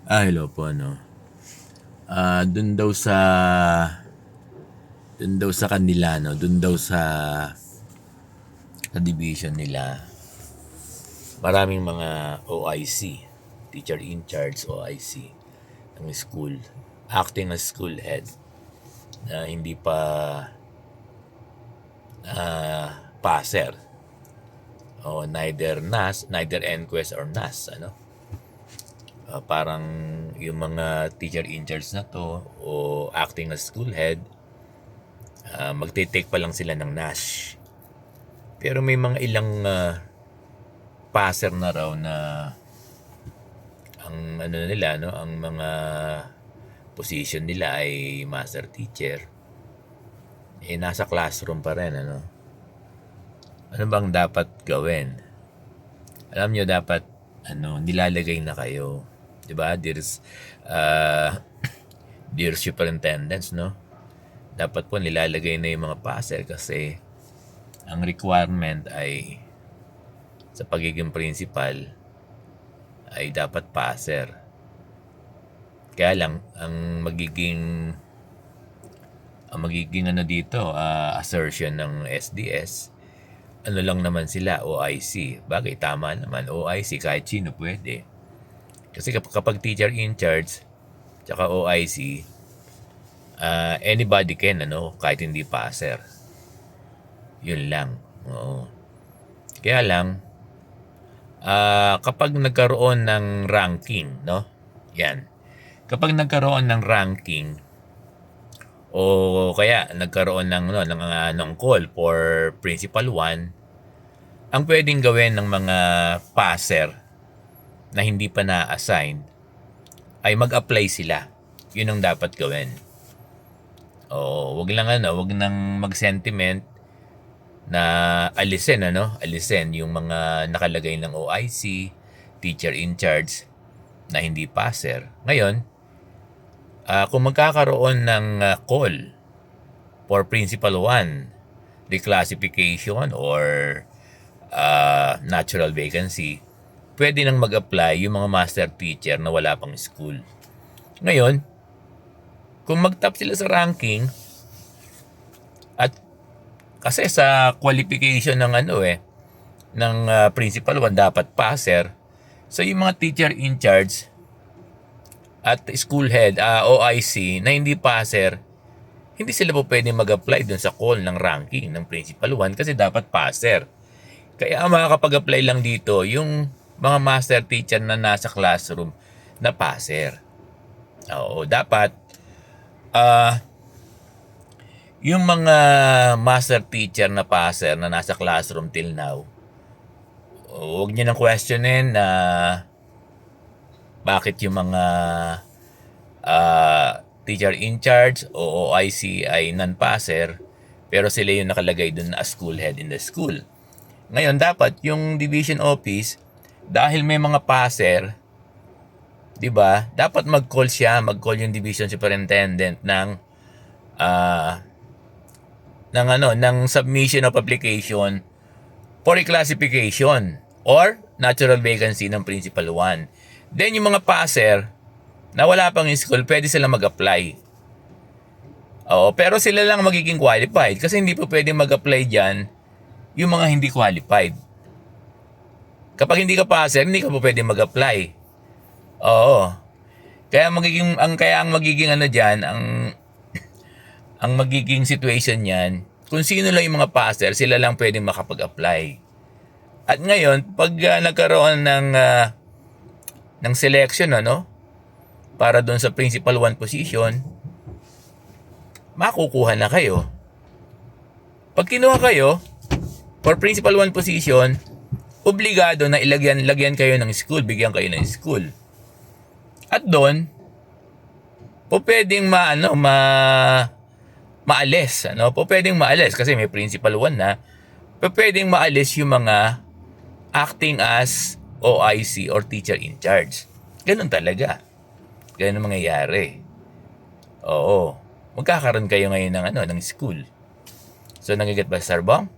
Hello po, ano. Dun daw sa kanila, no, dun daw sa division nila. Maraming mga OIC, teacher in charge OIC ng school, acting as school head na hindi pa passer o neither NAS, neither NQuest or NAS, ano. Parang yung mga teacher in charge na to o acting as school head, magte-take pa lang sila ng NASH. Pero may mga ilang passer na raw na ang ano nila, no, ang mga position nila ay master teacher. Nasa classroom pa rin, ano. Ano bang dapat gawin? Alam nyo, dapat nilalagay na kayo, 'di ba? Dear superintendents, no? Dapat po nilalagay na yung mga passer kasi ang requirement ay sa pagiging principal ay dapat passer. Kaya lang ang magiging assertion ng SDS, ano lang naman sila, OIC. Bagay, tama naman, OIC kahit sino pwede. Kasi kapag teacher in charge tsaka OIC, anybody can, kahit hindi passer. Yun lang. Oo. Kaya lang, kapag nagkaroon ng ranking, no? Yan. Kapag nagkaroon ng ranking o kaya nagkaroon ng call for principal 1, ang pwedeng gawin ng mga passer na hindi pa na-assign ay mag-apply sila. Yun ang dapat gawin. Wag nang mag-sentiment na alisin yung mga nakalagay ng OIC, teacher in charge na hindi passer. Ngayon, kung magkakaroon ng call for principal 1, reclassification or natural vacancy, pwede nang mag-apply yung mga master teacher na wala pang school. Ngayon, kung mag-top sila sa ranking, at kasi sa qualification ng principal 1 dapat passer, so yung mga teacher in charge at school head, OIC, na hindi passer, hindi sila po pwede mag-apply dun sa call ng ranking ng principal 1 kasi dapat passer. Kaya makakapag-apply lang dito yung mga master teacher na nasa classroom na passer. Dapat yung mga master teacher na passer na nasa classroom till now, huwag niyo nang questionin na bakit yung mga teacher in charge o OIC ay non-passer pero sila yung nakalagay dun as school head in the school. Ngayon, dapat yung division office, dahil may mga passer, 'di ba? Dapat mag-call yung division superintendent ng submission of application for reclassification or natural vacancy ng principal 1. Then yung mga passer na wala pang school, pwede sila mag-apply. Pero sila lang magiging qualified kasi hindi po pwedeng mag-apply diyan yung mga hindi qualified. Kapag hindi ka passer, hindi ka po pwedeng mag-apply. Kaya ang magiging situation niyan, kung sino lang yung mga passer, sila lang pwedeng makapag-apply. At ngayon, pag nagkaroon ng selection, para doon sa principal 1 position, makukuha na kayo. Pag kinuha kayo for principal 1 position, obligado na lagyan kayo ng school, bigyan kayo ng school. At doon, po pwedeng maalis, po pwedeng maalis kasi may principal 1 na, po pwedeng maalis yung mga acting as OIC or teacher in charge. Ganun talaga. Ganun mangyayari. Magkakaroon kayo ngayon ng school. So, nagiget ba, Sarbong?